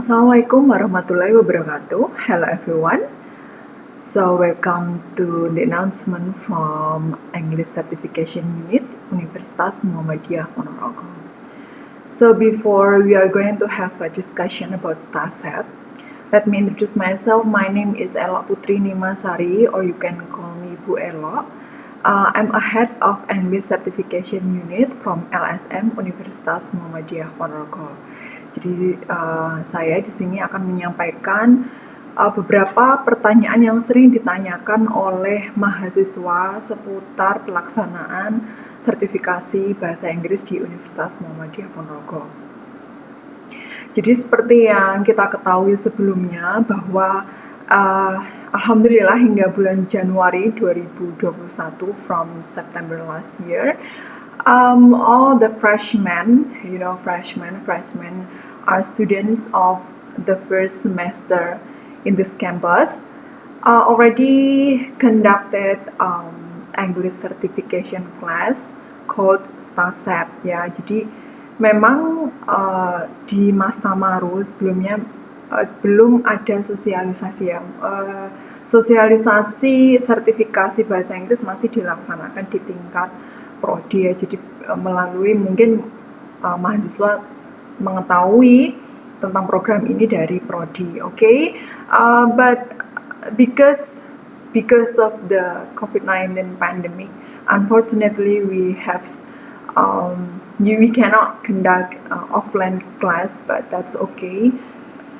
Assalamualaikum warahmatullahi wabarakatuh. Hello everyone. So welcome to the announcement from English Certification Unit Universitas Muhammadiyah Ponorogo. So before we are going to have a discussion about StarSet, let me introduce myself. My name is Ella Putri Nimasari, or you can call me Bu Ella. I'm a head of English Certification Unit from LSM Universitas Muhammadiyah Ponorogo. Jadi saya di sini akan menyampaikan beberapa pertanyaan yang sering ditanyakan oleh mahasiswa seputar pelaksanaan sertifikasi bahasa Inggris di Universitas Muhammadiyah Ponorogo. Jadi seperti yang kita ketahui sebelumnya bahwa alhamdulillah hingga bulan Januari 2021 from September last year, all the freshmen are students of the first semester in this campus already conducted English certification class called StarSet ya. Jadi memang di Mas Tamaru sebelumnya belum ada sosialisasi ya. Sosialisasi sertifikasi bahasa Inggris masih dilaksanakan di tingkat prodi ya. Jadi melalui mungkin mahasiswa mengetahui tentang program ini dari prodi, okay? But because of the COVID-19 pandemic, unfortunately we cannot conduct offline class, but that's okay.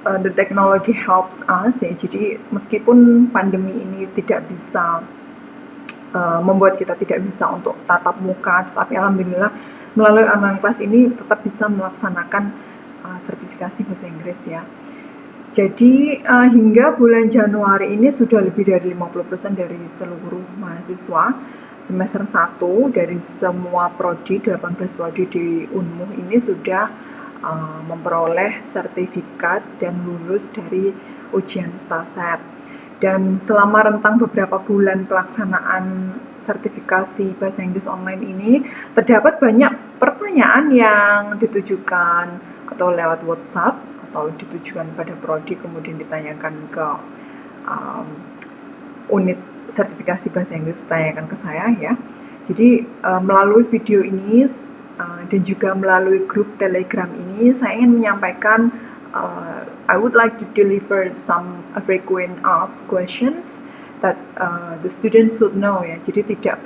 The technology helps us ya. Jadi meskipun pandemi ini tidak bisa membuat kita tidak bisa untuk tatap muka, tapi alhamdulillah melalui online class ini tetap bisa melaksanakan sertifikasi bahasa Inggris ya. Jadi hingga bulan Januari ini sudah lebih dari 50% dari seluruh mahasiswa semester 1 dari semua prodi, 18 prodi di UNMUH ini sudah memperoleh sertifikat dan lulus dari ujian StarSet. Dan selama rentang beberapa bulan pelaksanaan sertifikasi bahasa Inggris online ini, terdapat banyak pertanyaan yang ditujukan atau lewat WhatsApp atau ditujukan pada prodi kemudian ditanyakan ke unit sertifikasi bahasa Inggris, ditanyakan ke saya ya. Jadi melalui video ini dan juga melalui grup Telegram ini saya ingin menyampaikan I would like to deliver some frequent asked questions that the students should know ya. Jadi tidak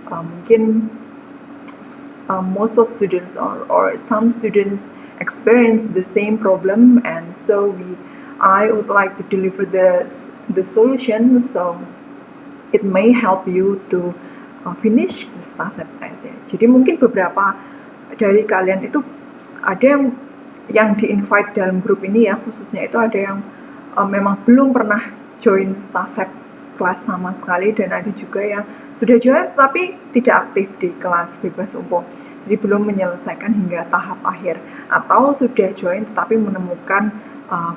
mungkin most of students or some students experience the same problem, and so I would like to deliver the solution so it may help you to finish the StarSet test ya. Jadi mungkin beberapa dari kalian itu ada yang di-invite dalam grup ini ya, khususnya itu ada yang memang belum pernah join StarSet kelas sama sekali, dan ada juga yang sudah join tapi tidak aktif di kelas bebas umum. Jadi belum menyelesaikan hingga tahap akhir, atau sudah join tetapi menemukan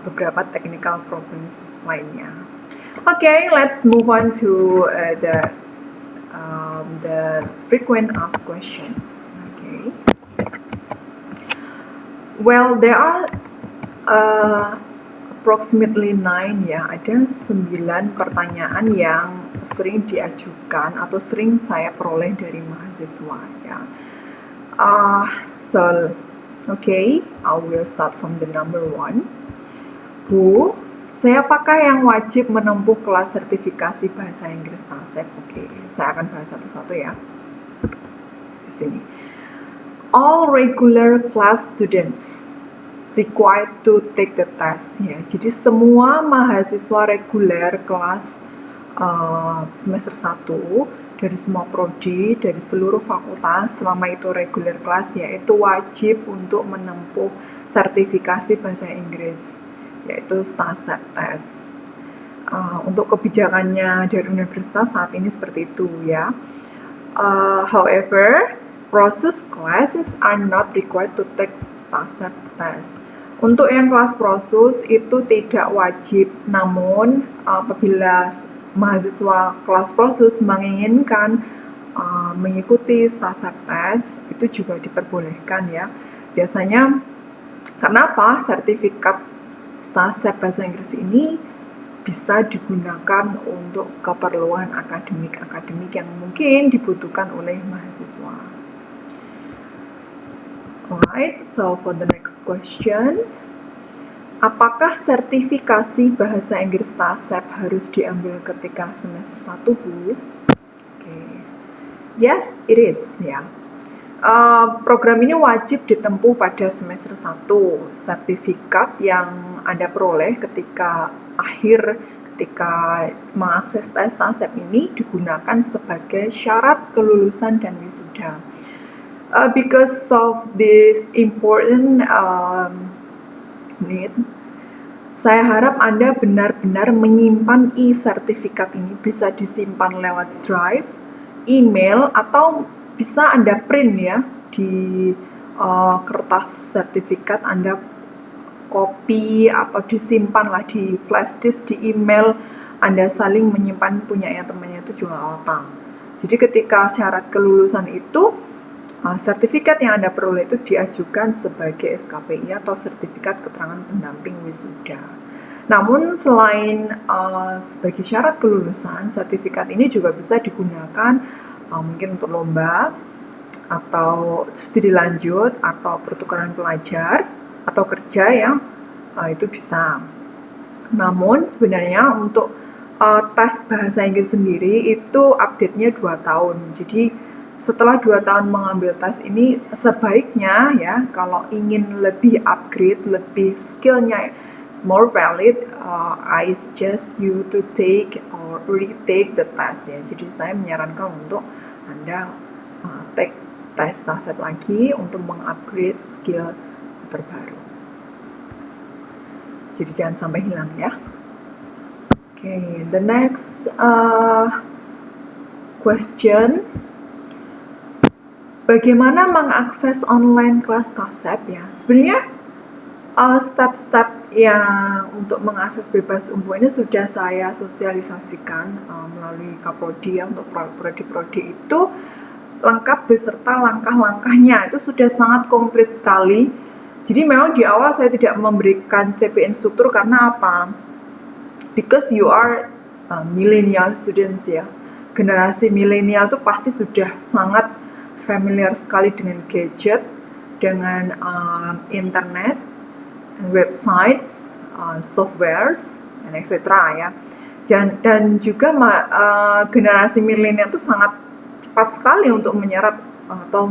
beberapa technical problems lainnya. Okay, let's move on to the frequent asked questions. Okay. Well, there are approximately 9 ya, ada 9 pertanyaan yang sering diajukan atau sering saya peroleh dari mahasiswa ya. So, okay, I will start from the number 1. Bu, siapakah yang wajib menempuh kelas sertifikasi bahasa Inggris StarSet? Oke, saya akan bahas satu-satu ya. Di sini. All regular class students required to take the test ya. Jadi semua mahasiswa reguler kelas semester 1 dari semua prodi, dari seluruh fakultas, selama itu regular kelas ya, itu wajib untuk menempuh sertifikasi bahasa Inggris, yaitu StarSet test. Untuk kebijakannya dari universitas saat ini seperti itu ya. However, process classes are not required to take StarSet test. Untuk yang kelas proses itu tidak wajib, namun apabila mahasiswa kelas proses menginginkan mengikuti StarSet test, itu juga diperbolehkan ya. Biasanya Karena apa? Sertifikat STASEP bahasa Inggris ini bisa digunakan untuk keperluan akademik yang mungkin dibutuhkan oleh mahasiswa. Alright, so for the next question, apakah sertifikasi bahasa Inggris STASEP harus diambil ketika semester 1, Bu? Okay. Yes, it is, ya. Program ini wajib ditempuh pada semester 1. Sertifikat yang Anda peroleh ketika mengakses tes STASEP ini digunakan sebagai syarat kelulusan dan wisuda. Because of this important need, saya harap Anda benar-benar menyimpan e-sertifikat ini, bisa disimpan lewat drive, email, atau bisa Anda print ya di kertas sertifikat, Anda copy atau disimpanlah di flash disk, di email, Anda saling menyimpan punyanya temannya itu juga gampang. Jadi ketika syarat kelulusan itu, sertifikat yang Anda peroleh itu diajukan sebagai SKPI atau sertifikat keterangan pendamping wisuda. Namun selain sebagai syarat kelulusan, sertifikat ini juga bisa digunakan mungkin untuk lomba atau studi lanjut atau pertukaran pelajar atau kerja ya, itu bisa. Namun sebenarnya untuk tes bahasa Inggris sendiri itu update-nya 2 tahun. Jadi setelah 2 tahun mengambil tes ini, sebaiknya ya kalau ingin lebih upgrade, lebih skillnya is more valid, I suggest you to take or retake the test ya. Jadi saya menyarankan untuk Anda take tes STASEP lagi untuk mengupgrade skill terbaru. Jadi jangan sampai hilang ya. Okay, the next question. Bagaimana mengakses online kelas STASEP ya? Sebenarnya step-step yang untuk mengakses bebas umum ini sudah saya sosialisasikan melalui Kaprodi ya. Untuk prodi-prodi itu lengkap beserta langkah-langkahnya, itu sudah sangat komplit sekali. Jadi memang di awal saya tidak memberikan CP instruktur karena apa? Because you are millennial students ya. Generasi milenial itu pasti sudah sangat familiar sekali dengan gadget, dengan internet, websites, softwares, dan etc. ya. Dan juga generasi milenial itu sangat cepat sekali untuk menyerap atau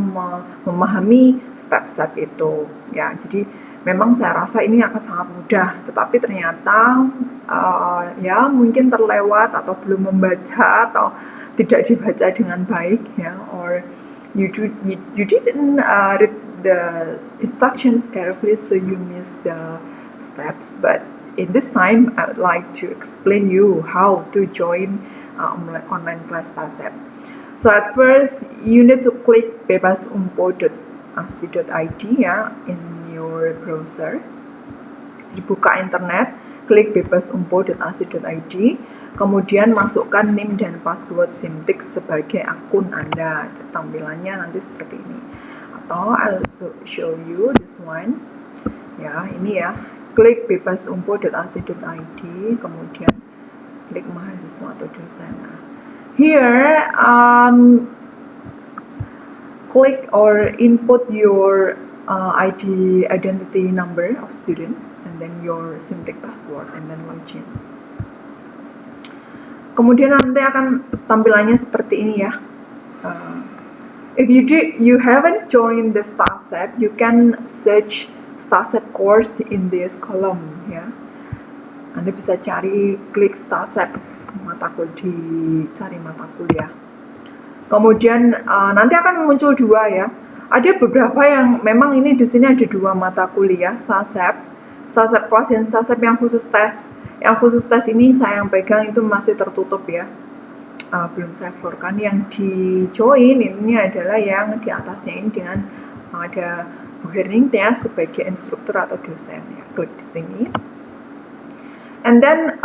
memahami step-step itu ya. Jadi memang saya rasa ini akan sangat mudah, tetapi ternyata ya mungkin terlewat atau belum membaca atau tidak dibaca dengan baik ya, or you didn't read the instructions carefully, so you miss the steps. But in this time I would like to explain you how to join online class STASEP. So at first you need to click bebasumpo.ac.id ya in your browser. Jadi buka internet, klik bebasumpo.ac.id, kemudian masukkan NIM dan password Simtik sebagai akun Anda. Tampilannya nanti seperti ini. Atau I'll show you this one. Ya, ini ya. Klik bebasumpo.ac.id, kemudian klik mahasiswa atau dosen. Here, click or input your identity number of student, and then your Simtik password, and then login. Kemudian nanti akan tampilannya seperti ini ya. If you haven't joined the STASEP, you can search STASEP course in this column ya. Anda bisa klik STASEP mata kuliah. Kemudian nanti akan muncul 2 ya. Ada beberapa yang memang ini di sini ada 2 mata kuliah STASEP kelas dan STASEP yang khusus tes. Yang khusus tes ini saya yang pegang itu masih tertutup ya. Belum saya forwardkan. Yang di join ini adalah yang di atasnya ini dengan ada Bu Herning sebagai instruktur atau dosen ya. Klik di sini. And then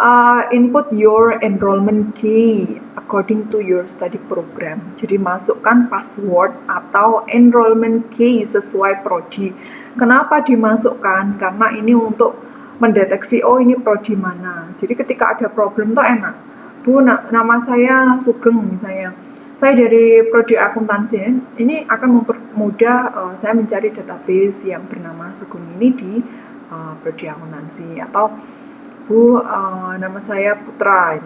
input your enrollment key according to your study program. Jadi masukkan password atau enrollment key sesuai prodi. Kenapa dimasukkan? Karena ini untuk mendeteksi, oh ini prodi mana. Jadi ketika ada problem tuh enak. Bu, nama saya Sugeng misalnya. Saya dari prodi akuntansi. Ini akan mempermudah saya mencari database yang bernama Sugeng ini di prodi akuntansi. Atau Bu, nama saya Putra.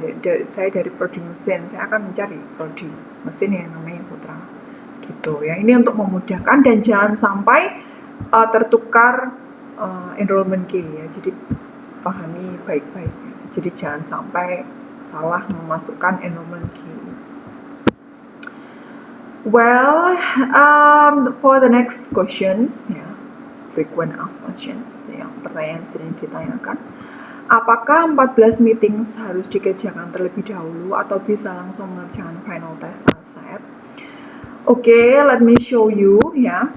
Saya dari prodi mesin. Saya akan mencari prodi mesin yang namanya Putra. Gitu ya. Ini untuk memudahkan dan jangan sampai tertukar enrollment key ya. Jadi pahami baik-baik. Jadi jangan sampai salah memasukkan enrollment key. Well, for the next questions, ya, frequent asked questions, yang pertanyaan sering ditanyakan. Apakah 14 meetings harus dikerjakan terlebih dahulu atau bisa langsung mengerjakan final test TASEP? Oke, let me show you ya.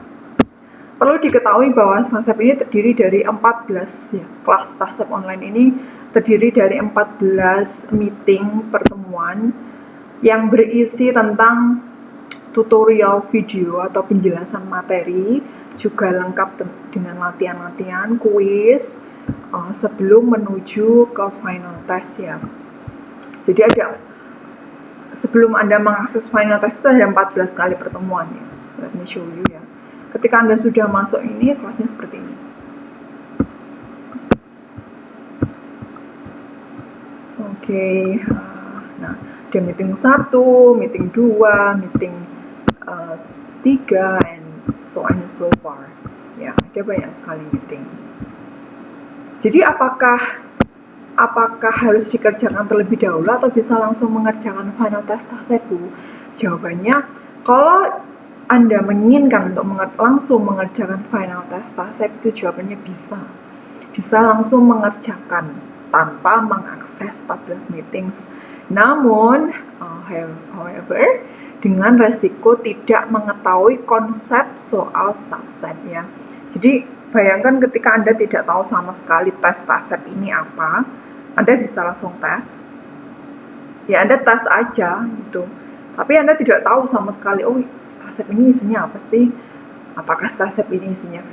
Perlu diketahui bahwa TASEP ini terdiri dari 14 ya. Kelas TASEP online ini terdiri dari 14 meeting pertemuan yang berisi tentang tutorial video atau penjelasan materi, juga lengkap dengan latihan-latihan, kuis, sebelum menuju ke final test ya. Jadi sebelum Anda mengakses final test itu ada 14 kali pertemuan ya. Let me show you ya. Ketika Anda sudah masuk ini, kelasnya seperti ini. Oke, nah ada meeting 1, meeting 2, meeting 3, and so on and so far. Ya, ada banyak sekali meeting. Jadi apakah harus dikerjakan terlebih dahulu atau bisa langsung mengerjakan final test TASEP? Jawabannya, kalau Anda menginginkan untuk langsung mengerjakan final test TASEP itu jawabannya bisa. Bisa langsung mengerjakan tanpa mengakses 14 meetings. Namun, however, dengan resiko tidak mengetahui konsep soal TASEP ya. Jadi bayangkan ketika Anda tidak tahu sama sekali tes TASEP ini apa, Anda bisa langsung tes. Ya Anda tes aja gitu. Tapi Anda tidak tahu sama sekali, oh TASEP ini isinya apa sih? Apakah TASEP ini isinya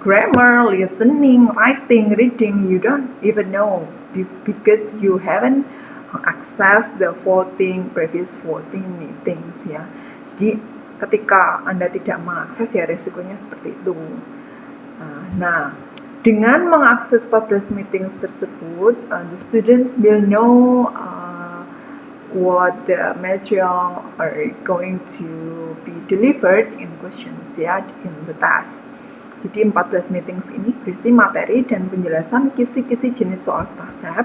grammar, listening, writing, reading? You don't even know because you haven't access the previous 14 meetings ya. Jadi ketika Anda tidak mengakses ya resikonya seperti itu. Nah, dengan mengakses 14 meetings tersebut, the students will know what the material are going to be delivered in questions ya, in the task. Jadi 14 meetings ini berisi materi dan penjelasan kisi-kisi jenis soal TASEP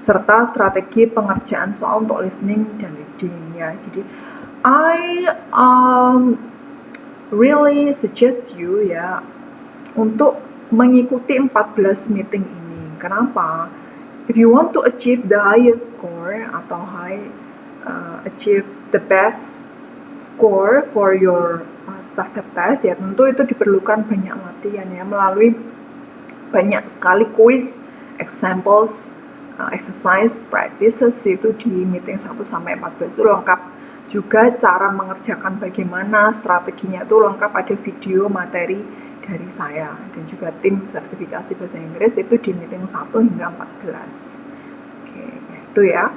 serta strategi pengerjaan soal untuk listening dan reading ya. Jadi I really suggest you ya untuk mengikuti 14 meeting ini. Kenapa? If you want to achieve the highest score atau achieve the best score for your TASEP test ya, tentu itu diperlukan banyak latihan ya, melalui banyak sekali quiz, examples, exercise, practices itu di meeting 1-14 itu lengkap. Juga cara mengerjakan bagaimana, strateginya itu lengkap, ada video materi dari saya dan juga tim sertifikasi bahasa Inggris itu di meeting 1 hingga 14. Oke, itu ya.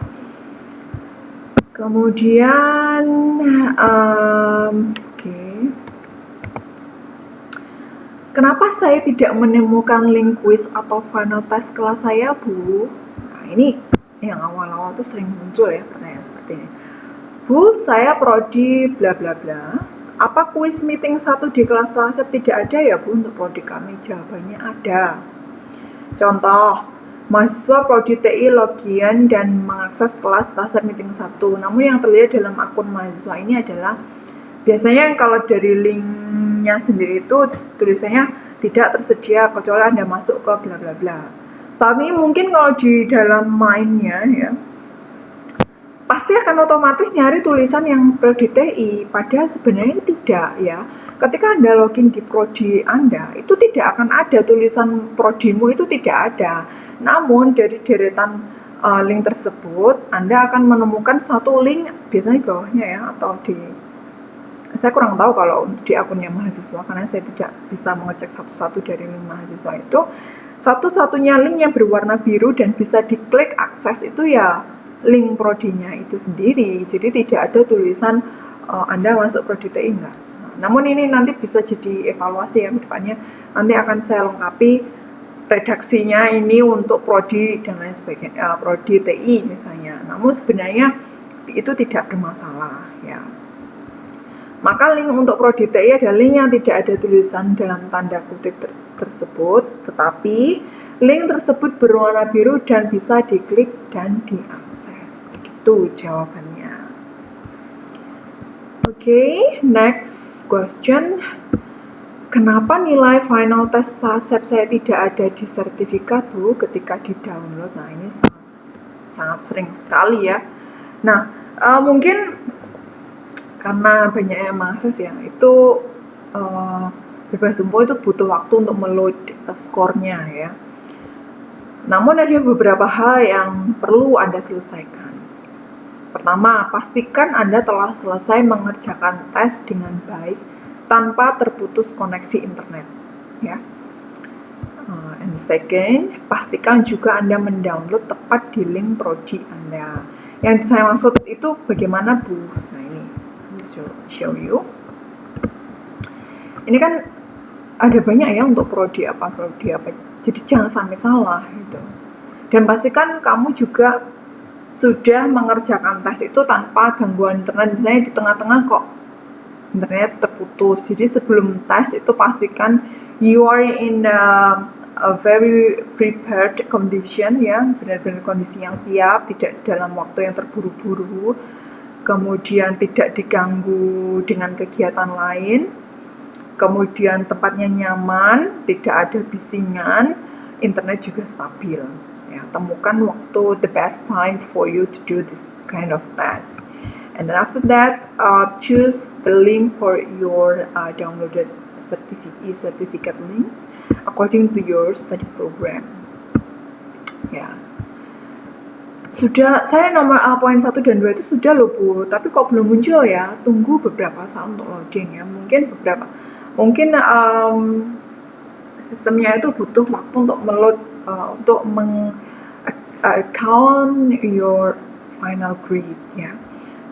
Kemudian kenapa saya tidak menemukan link quiz atau final test kelas saya, Bu? Nah, ini yang awal-awal tuh sering muncul ya pertanyaan seperti ini. Bu, saya prodi bla bla bla. Apa kuis meeting 1 di kelas TASEP tidak ada ya, Bu, untuk prodi kami? Jawabannya ada. Contoh, mahasiswa prodi TI login dan mengakses kelas TASEP meeting 1. Namun yang terlihat dalam akun mahasiswa ini adalah biasanya kalau dari linknya sendiri itu tulisannya tidak tersedia kecuali Anda masuk ke bla bla bla. Saat ini mungkin kalau di dalam mainnya ya pasti akan otomatis nyari tulisan yang prodi TI, padahal sebenarnya tidak ya. Ketika Anda login di prodi Anda, itu tidak akan ada tulisan prodimu, itu tidak ada. Namun dari deretan link tersebut, Anda akan menemukan satu link, biasanya di bawahnya ya, atau di saya kurang tahu kalau di akunnya mahasiswa, karena saya tidak bisa mengecek satu-satu dari link mahasiswa itu. Satu-satunya link yang berwarna biru dan bisa diklik akses itu ya link prodinya itu sendiri. Jadi tidak ada tulisan Anda masuk prodi TI enggak. Namun ini nanti bisa jadi evaluasi ya ke depannya. Nanti akan saya lengkapi redaksinya ini untuk prodi dan lain sebagainya, prodi TI misalnya. Namun sebenarnya itu tidak bermasalah ya. Maka link untuk prodi TI adalah link yang tidak ada tulisan dalam tanda kutip tersebut, tetapi link tersebut berwarna biru dan bisa diklik dan diakses. Itu jawabannya. Oke, next question. Kenapa nilai final test TASEP saya tidak ada di sertifikat Bu ketika di-download? Nah, ini sangat sering sekali ya. Nah, mungkin karena banyaknya mahasiswa ya, itu bebas umum itu butuh waktu untuk meload skornya ya. Namun ada beberapa hal yang perlu Anda selesaikan. Pertama, pastikan Anda telah selesai mengerjakan tes dengan baik tanpa terputus koneksi internet ya. And second, pastikan juga Anda mendownload tepat di link prodi Anda. Yang saya maksud itu bagaimana Bu? Nah ini show you. Ini kan ada banyak ya untuk prodi apa. Jadi jangan sampai salah gitu. Dan pastikan kamu juga sudah mengerjakan tes itu tanpa gangguan internet. Misalnya di tengah-tengah kok internet terputus. Jadi sebelum tes itu pastikan you are in a very prepared condition ya, benar-benar kondisi yang siap, tidak dalam waktu yang terburu-buru, kemudian tidak diganggu dengan kegiatan lain, kemudian tempatnya nyaman, tidak ada bisingan, internet juga stabil ya. Temukan waktu the best time for you to do this kind of test. And then after that, choose the link for your downloaded certificate link according to your study program. Ya, sudah saya nomor poin 1 dan 2 itu sudah loh Bu, tapi kok belum muncul ya? Tunggu beberapa saat untuk loading ya. Mungkin sistemnya itu butuh waktu untuk meload, untuk account your final grade ya.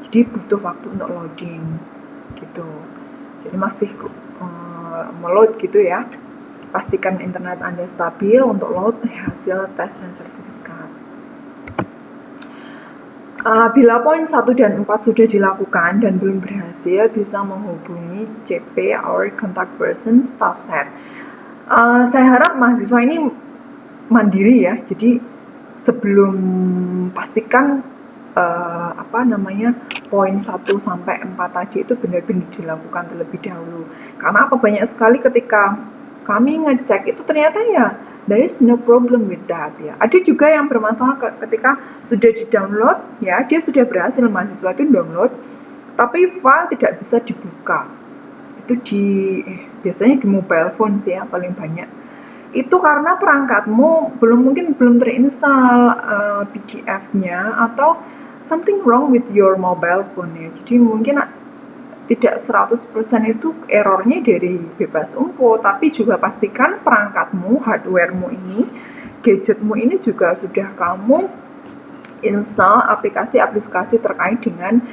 Jadi butuh waktu untuk loading gitu. Jadi masih meload gitu ya. Pastikan internet Anda stabil untuk load hasil tes dan sertifikat. Bila poin 1 dan 4 sudah dilakukan dan belum berhasil, bisa menghubungi CP or contact person TASEP. Saya harap mahasiswa ini mandiri ya. Jadi sebelum pastikan poin 1 sampai 4 tadi itu benar-benar dilakukan terlebih dahulu. Karena banyak sekali ketika kami ngecek itu ternyata ya there is no problem with that ya. Ada juga yang bermasalah ketika sudah di-download ya, dia sudah berhasil, mahasiswa itu download, tapi file tidak bisa dibuka. Itu biasanya di mobile phone sih ya paling banyak. Itu karena perangkatmu mungkin belum terinstall PDF-nya atau something wrong with your mobile phone ya. Jadi mungkin tidak 100% itu errornya dari bebas umpo, tapi juga pastikan perangkatmu, hardwaremu ini, gadgetmu ini juga sudah kamu install aplikasi-aplikasi terkait dengan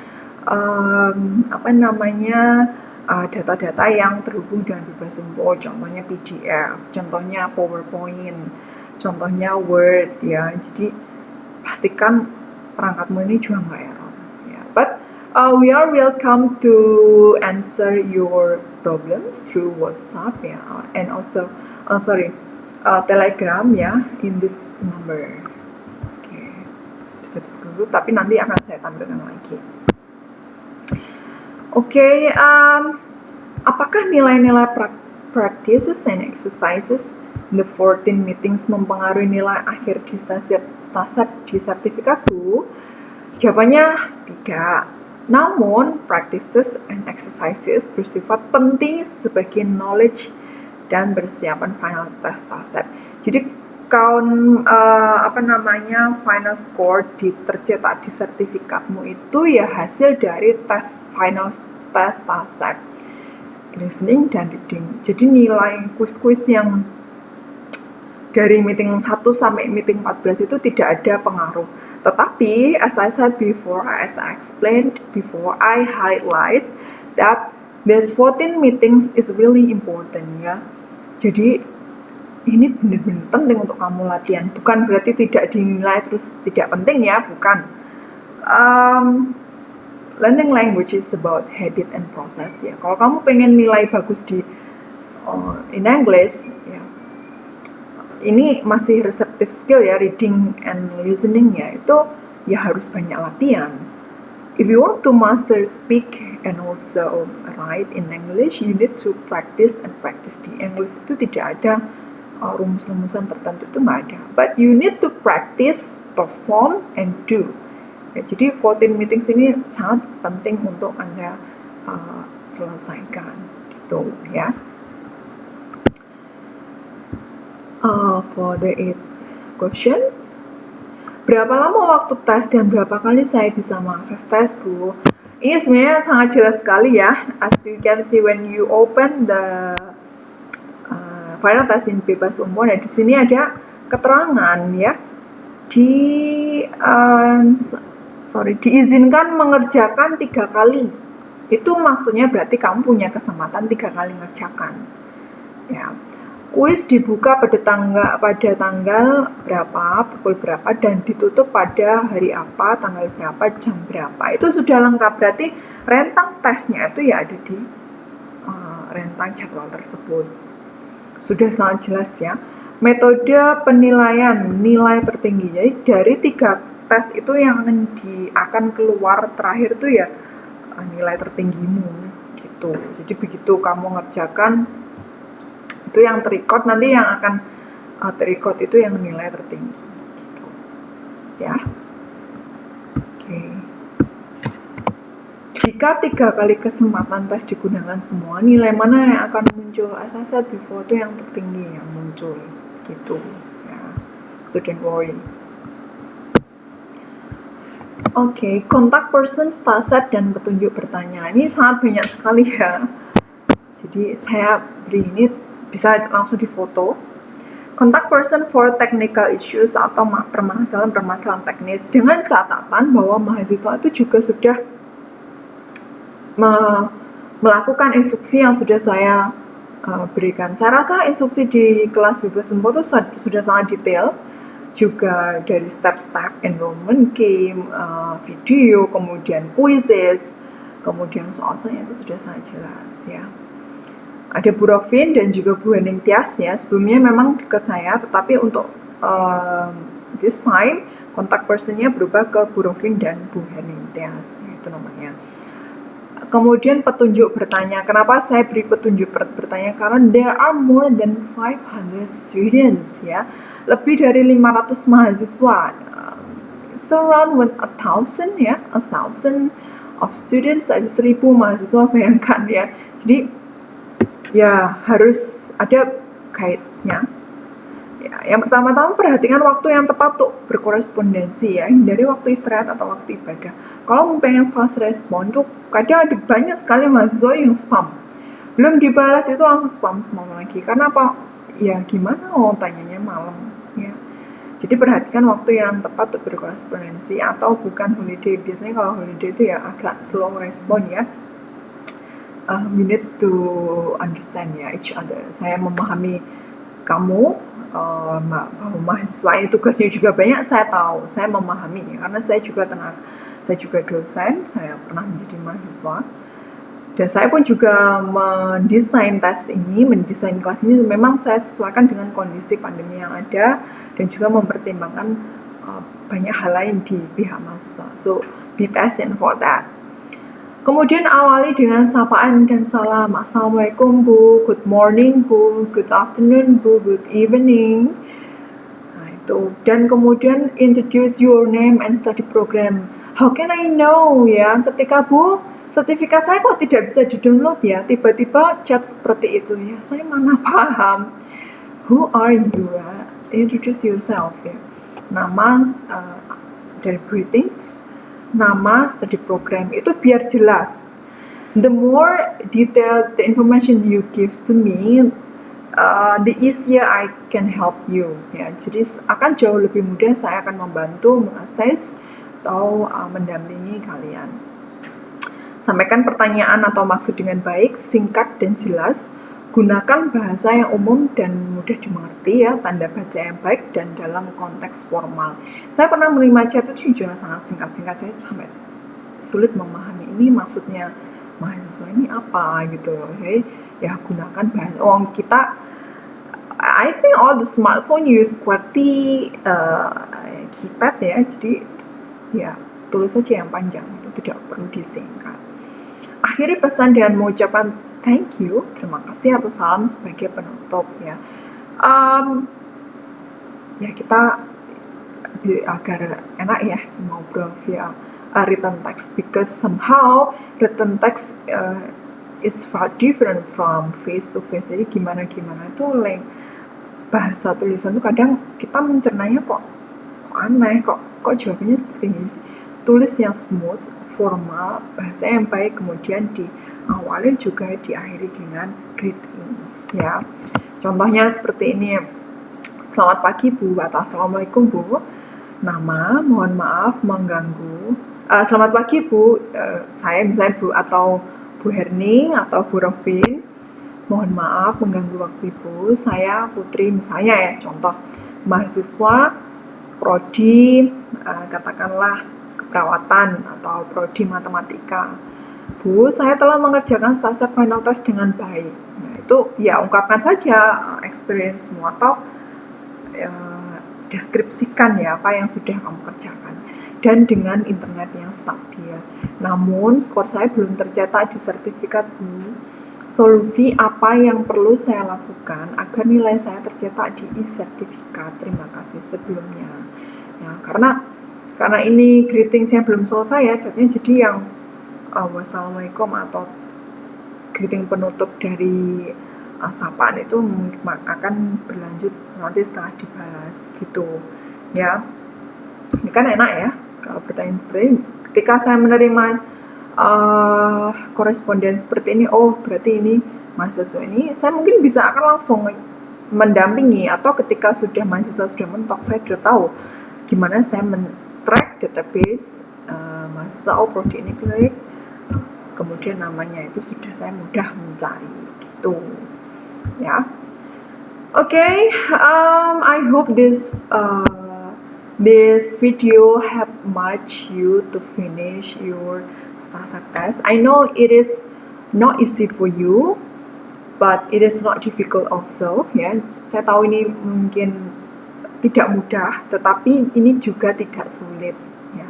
data-data yang terhubung dengan bebas umpo, contohnya PDF, contohnya PowerPoint, contohnya Word ya. Jadi pastikan perangkatmu ini juga nggak error ya. But we are welcome to answer your problems through WhatsApp ya, and also Telegram ya, in this number. Oke, bisa diskusi, tapi nanti akan saya tampilkan lagi. Oke, apakah nilai-nilai practices and exercises in the 14 meetings mempengaruhi nilai akhir di TASEP di sertifikatku? Jawabannya tidak. Namun, practices and exercises bersifat penting sebagai knowledge dan persiapan final test TASEP. Jadi, final score tercetak di sertifikatmu itu ya hasil dari tes final tes TASEP, listening dan reading. Jadi nilai kuis-kuis yang dari meeting 1 sampai meeting 14 itu tidak ada pengaruh. Tetapi as I said before, as I explained before, I highlight that this 14 meetings is really important ya. Jadi ini benar-benar penting untuk kamu latihan. Bukan berarti tidak dinilai terus tidak penting ya, bukan. Learning language is about habit and process ya. Kalau kamu pengen nilai bagus di in English ya, ini masih receptive skill ya, reading and listening ya, itu ya harus banyak latihan. If you want to master speak and also write in English, you need to practice and practice. Di English itu tidak ada rumus-rumusan tertentu, itu nggak ada. But you need to practice, perform, and do. Ya, jadi 14 meetings ini sangat penting untuk Anda selesaikan gitu ya. For the 8th questions, berapa lama waktu tes dan berapa kali saya bisa mengakses tes, Bu? Ini sebenarnya sangat jelas sekali ya. As you can see when you open the final test in bebas umum, dan di sini ada keterangan ya, diizinkan mengerjakan 3 kali. Itu maksudnya berarti kamu punya kesempatan 3 kali mengerjakan. Ya. Kuis dibuka pada tanggal berapa, pukul berapa, dan ditutup pada hari apa, tanggal berapa, jam berapa. Itu sudah lengkap, berarti rentang tesnya itu ya ada di rentang jadwal tersebut. Sudah sangat jelas ya. Metode penilaian nilai tertinggi, jadi dari 3 tes itu yang akan keluar terakhir itu ya nilai tertinggimu gitu. Jadi begitu kamu ngerjakan, itu yang terikot, nanti yang akan terikot itu yang nilai tertinggi gitu. Ya. Oke. Jika 3 kali kesempatan tes digunakan semua, nilai mana yang akan muncul? As I said before, itu yang tertinggi yang muncul gitu ya. So don't worry. Oke, kontak person, TASEP, dan petunjuk bertanya. Ini sangat banyak sekali ya. Jadi saya beri ini bisa langsung difoto. Contact person for technical issues atau permasalahan teknis, dengan catatan bahwa mahasiswa itu juga sudah melakukan instruksi yang sudah saya berikan. Saya rasa instruksi di kelas bebas umum itu sudah sangat detail, juga dari step-step enrollment game, video, kemudian quizzes, kemudian soal-soalnya itu sudah sangat jelas ya. Ada Bu Rovin dan juga Bu Hening Tias ya. Sebelumnya memang ke saya, tetapi untuk this time kontak personnya berubah ke Bu Rovin dan Bu Hening Tias, itu namanya. Kemudian petunjuk bertanya. Kenapa saya beri petunjuk bertanya? Karena there are more than 500 students ya. Lebih dari 500 mahasiswa. It's around 1,000 ya, 1,000 of students, ada 1.000 mahasiswa, bayangkan ya. Jadi ya harus ada guide-nya. Ya, yang pertama-tama perhatikan waktu yang tepat untuk berkorespondensi ya, hindari waktu istirahat atau waktu ibadah. Kalau mau pengen fast respon tuh kadang ada banyak sekali mahasiswa yang spam. Belum dibalas itu langsung spam lagi. Karena apa? Ya gimana tanyanya malam ya. Jadi perhatikan waktu yang tepat untuk berkorespondensi atau bukan holiday. Biasanya kalau holiday itu ya agak slow respon ya. We need to understand ya each other. Saya memahami kamu, mahasiswa ini tugasnya juga banyak, saya tahu, saya memahami karena saya juga dosen, saya pernah menjadi mahasiswa, dan saya pun juga mendesain kelas ini memang saya sesuaikan dengan kondisi pandemi yang ada dan juga mempertimbangkan banyak hal lain di pihak mahasiswa. So be patient for that. Kemudian awali dengan sapaan dan salam. Assalamualaikum Bu, good morning Bu, good afternoon Bu, good evening. Nah itu. Dan kemudian introduce your name and study program. How can I know ya? Ketika Bu, sertifikat saya kok tidak bisa di-download ya? Tiba-tiba chat seperti itu ya. Saya mana paham. Who are you? Introduce yourself ya. Nama dari greetings. Nama study program itu biar jelas. the more detailed the information you give to me, the easier I can help you. Ya, jadi akan jauh lebih mudah saya akan membantu mengakses atau mendampingi kalian. Sampaikan pertanyaan atau maksud dengan baik, singkat dan jelas. Gunakan bahasa yang umum dan mudah dimengerti ya, tanda baca yang baik dan dalam konteks formal. Saya pernah menerima chat itu juga sangat singkat-singkat, saya sampai sulit memahami ini maksudnya mahasiswa ini apa gitu. Okay? Ya gunakan bahasa. Kita, I think all the smartphone use QWERTY keypad ya, jadi ya tulis saja yang panjang, itu tidak perlu disingkat. Akhiri pesan dengan mengucapkan thank you, terima kasih atau salam sebagai penutup ya. Ya kita agar enak ya ngobrol via written text, because somehow written text is far different from face to face. Jadi gimana itu bahasa tulisan tuh kadang kita mencernanya kok aneh, kok jawabannya seperti ini. Tulis yang smooth, formal, bahasa yang baik, kemudian diawali juga diakhiri dengan greetings ya. Contohnya seperti ini. Selamat pagi Bu, atau Assalamualaikum Bu. Nama, mohon maaf mengganggu. Selamat pagi Bu, saya misalnya Bu atau Bu Herning atau Bu Robin. Mohon maaf mengganggu waktu Ibu. Saya Putri misalnya ya, contoh mahasiswa prodi katakanlah keperawatan atau prodi matematika. Bu, saya telah mengerjakan STASEP final test dengan baik. Nah, itu ya ungkapkan saja experience-mu atau deskripsikan ya apa yang sudah kamu kerjakan, dan dengan internet yang stabil. Namun skor saya belum tercetak di sertifikat Bu. Solusi apa yang perlu saya lakukan agar nilai saya tercetak di e-sertifikat? Terima kasih sebelumnya. Ya, karena ini greetingsnya belum selesai ya, jadi yang wassalamualaikum atau greeting penutup dari sapaan itu akan berlanjut nanti setelah dibalas gitu ya. Ini kan enak ya kalau pertanyaan seperti ini. Ketika saya menerima koresponden seperti ini, oh berarti ini mahasiswa ini, saya mungkin bisa akan langsung mendampingi, atau ketika mahasiswa sudah mentok, saya sudah tahu gimana saya men-track database mahasiswa prodi ini klik, kemudian namanya itu sudah saya mudah mencari gitu ya. Okay, I hope this video help much you to finish your STASEP test. I know it is not easy for you, but it is not difficult also ya. Saya tahu ini mungkin tidak mudah, tetapi ini juga tidak sulit ya.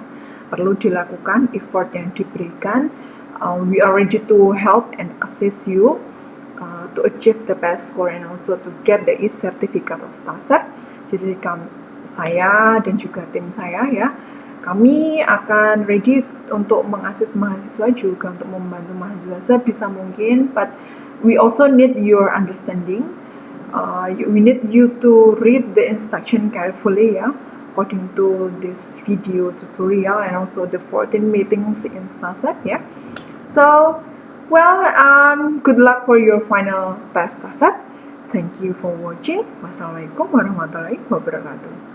Perlu dilakukan effort yang diberikan. We are ready to help and assist you to achieve the best score and also to get the e-certificate of STASEP. Jadi saya dan juga tim saya ya, kami akan ready untuk mengakses mahasiswa, juga untuk membantu mahasiswa sebisa mungkin, but we also need your understanding. We need you to read the instruction carefully ya, according to this video tutorial and also the 14 meetings in STASEP ya. So, well, good luck for your final test STASEP. Thank you for watching. Wassalamualaikum warahmatullahi wabarakatuh.